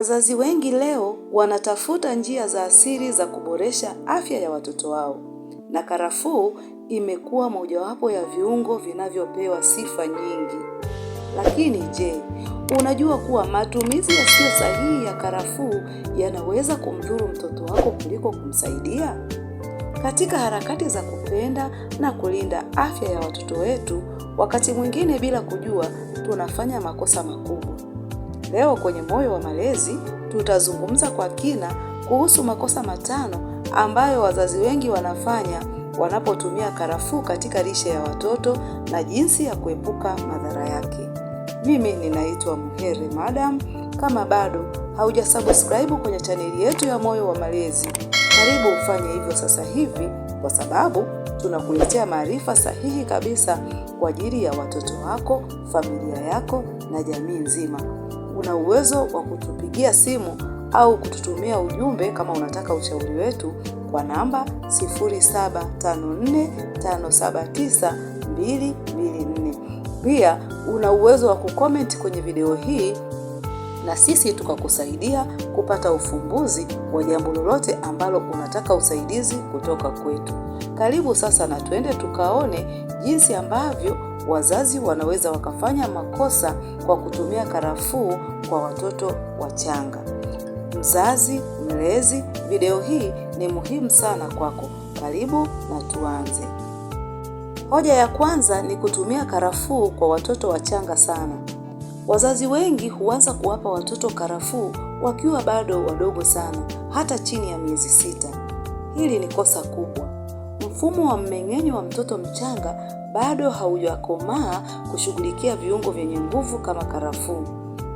Wazazi wengi leo wanatafuta njia za asili za kuboresha afya ya watoto wao, na karafuu imekuwa mojawapo ya viungo vinavyopewa sifa nyingi. Lakini je, unajua kuwa matumizi yasiyo sahihi ya karafuu yanaweza kumdhuru mtoto wako kuliko kumsaidia? Katika harakati za kupenda na kulinda afya ya watoto wetu, wakati mwingine bila kujua tunafanya makosa makubwa. Leo kwenye Moyo wa Malezi tutazungumza kwa kina kuhusu makosa 5 ambayo wazazi wengi wanafanya wanapotumia karafuu katika lishe ya watoto na jinsi ya kuepuka madhara yake. Mimi ninaitwa Muhere Madam. Kama bado haujasubscribe kwenye chaneli yetu ya Moyo wa Malezi, karibu ufanye hivyo sasa hivi, kwa sababu tunakuletea maarifa sahihi kabisa kwa ajili ya watoto wako, familia yako na jamii nzima. Una uwezo wa kutupigia simu au kututumia ujumbe kama unataka ushauri wetu kwa namba 0754579224. Pia una uwezo wa kucomment kwenye video hii na sisi tukakusaidia kupata ufumbuzi wa jambo lolote ambalo unataka usaidizi kutoka kwetu. Karibu sasa na twende tukaone jinsi ambavyo wazazi wanaweza wakafanya makosa kwa kutumia karafuu kwa watoto wachanga. Mzazi, mlezi, video hii ni muhimu sana kwako. Karibu na tuanze. Hoja ya kwanza ni kutumia karafuu kwa watoto wachanga sana. Wazazi wengi huanza kuwapa watoto karafuu wakiwa bado wadogo sana, hata chini ya miezi 6. Hili ni kosa kubwa. Mfumo wa mmeng'enyo wa mtoto mchanga bado haujakomaa kushughulikia viungo vyenye nguvu kama karafuu.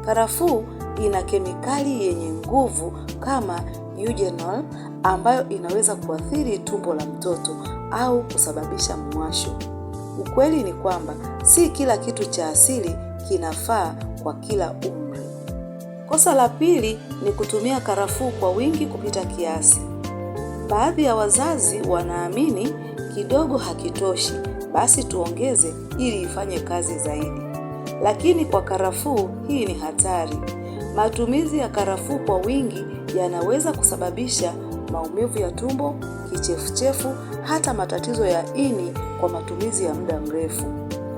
Karafuu ina kemikali yenye nguvu kama eugenol ambayo inaweza kuathiri tumbo la mtoto au kusababisha mwasho. Ukweli ni kwamba si kila kitu cha asili kinafaa kwa kila umri. Kosa la pili ni kutumia karafuu kwa wingi kupita kiasi. Baadhi ya wazazi wanaamini kidogo hakitoshi, basi tuongeze ili ifanye kazi zaidi. Lakini kwa karafuu hii ni hatari. Matumizi ya karafuu kwa wingi yanaweza kusababisha maumivu ya tumbo, kichefuchefu, hata matatizo ya ini kwa matumizi ya muda mrefu.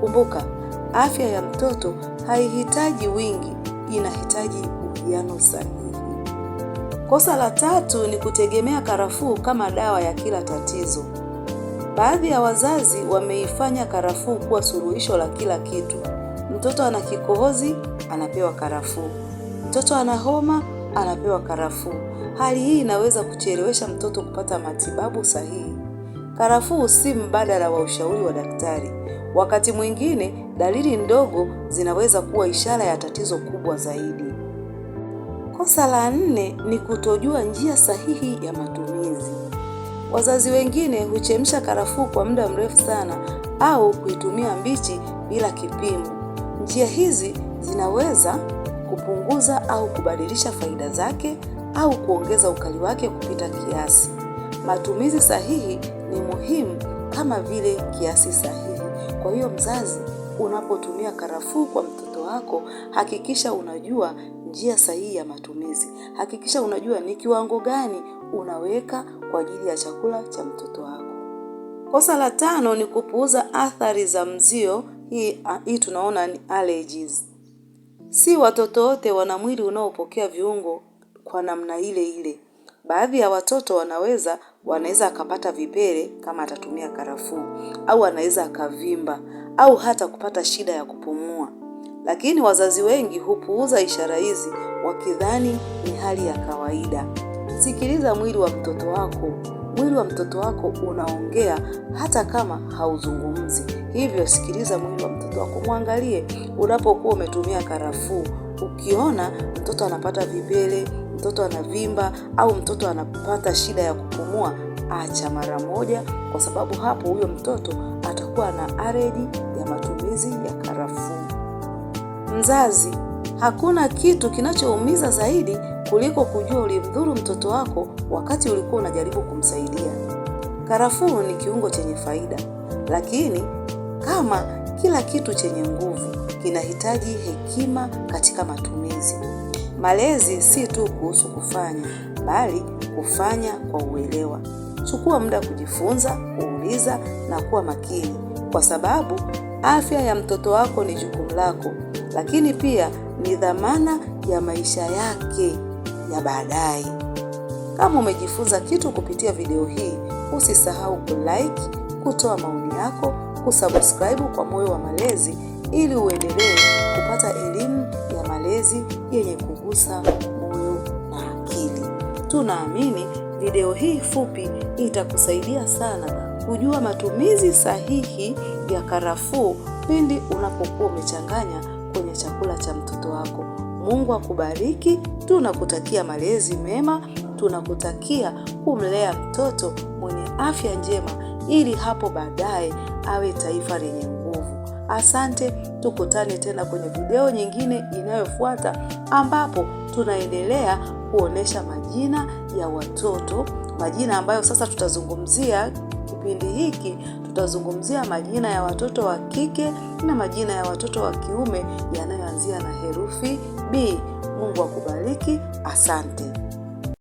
Kumbuka, afya ya mtoto haihitaji wingi, inahitaji uwiano sahihi. Kosa la tatu ni kutegemea karafuu kama dawa ya kila tatizo. Baadhi ya wazazi wameifanya karafuu kuwa suluhisho la kila kitu. Mtoto ana kikohozi, anapewa karafuu. Mtoto ana homa, anapewa karafuu. Hali hii inaweza kuchelewesha mtoto kupata matibabu sahihi. Karafuu si mbadala wa ushauri wa daktari. Wakati mwingine, dalili ndogo zinaweza kuwa ishara ya tatizo kubwa zaidi. Kosa la 4 ni kutojua njia sahihi ya matumizi. Wazazi wengine huchemsha karafuu kwa muda mrefu sana au kuitumia mbichi bila kipimo. Njia hizi zinaweza kupunguza au kubadilisha faida zake au kuongeza ukali wake kupita kiasi. Matumizi sahihi ni muhimu kama vile kiasi sahihi. Kwa hiyo mzazi, unapotumia karafuu kwa mtoto wako, hakikisha unajua njia sahihi ya matumizi. Hakikisha unajua ni kiwango gani unaweka kwa ajili ya chakula cha mtoto wako. Kosa la 5 ni kupuuza athari za mzio. Hii tunaona ni allergies. Si watoto wote wana mwili unaopokea viungo kwa namna ile ile. Baadhi ya watoto wanaweza akapata vipele kama atatumia karafuu, au anaweza akavimba, au hata kupata shida ya kupumua. Lakini wazazi wengi hupuuza ishara hizi wakidhani ni hali ya kawaida. Sikiliza mwili wa mtoto wako. Mwili wa mtoto wako unaongea hata kama hauzungumzi. Hivyo sikiliza mwili wa mtoto wako, muangalie unapokuwa umetumia karafuu. Ukiona mtoto anapata vipele, mtoto anavimba, au mtoto anapata shida ya kupumua, acha mara moja, kwa sababu hapo huyo mtoto atakuwa na allergy ya matumizi ya karafuu. Mzazi, hakuna kitu kinachoumiza zaidi kuliko kujua ulimdhuru mtoto wako wakati ulikuwa unajaribu kumsaidia. Karafuu ni kiungo chenye faida, lakini kama kila kitu chenye nguvu kinahitaji hekima katika matumizi. Malezi si tu kuhusu kufanya, bali kufanya kwa uelewa. Chukua muda kujifunza, kuuliza na kuwa makini, kwa sababu afya ya mtoto wako ni jukumu lako, lakini pia ni dhamana ya maisha yake ya baadaye. Kama umejifunza kitu kupitia video hii, usisahau kulike, kutoa maoni yako, kusubscribe kwa Moyo wa Malezi ili uendelee kupata elimu ya malezi yenye kugusa moyo na akili. Tunaamini video hii fupi itakusaidia sana kujua matumizi sahihi ya karafuu pindi unapokuwa umechanganya kwenye chakula cha mtoto wako. Mungu akubariki. Tunakutakia malezi mema. Tunakutakia kumlea mtoto mwenye afya njema ili hapo baadaye awe taifa lenye nguvu. Asante, tukutane tena kwenye video nyingine inayofuata ambapo tunaendelea kuonesha majina ya watoto, majina ambayo sasa tutazungumzia kipindi hiki, tutazungumzia majina ya watoto wa kike na majina ya watoto wa kiume yanayoanzia na herufi B. Mungu akubariki. Asante.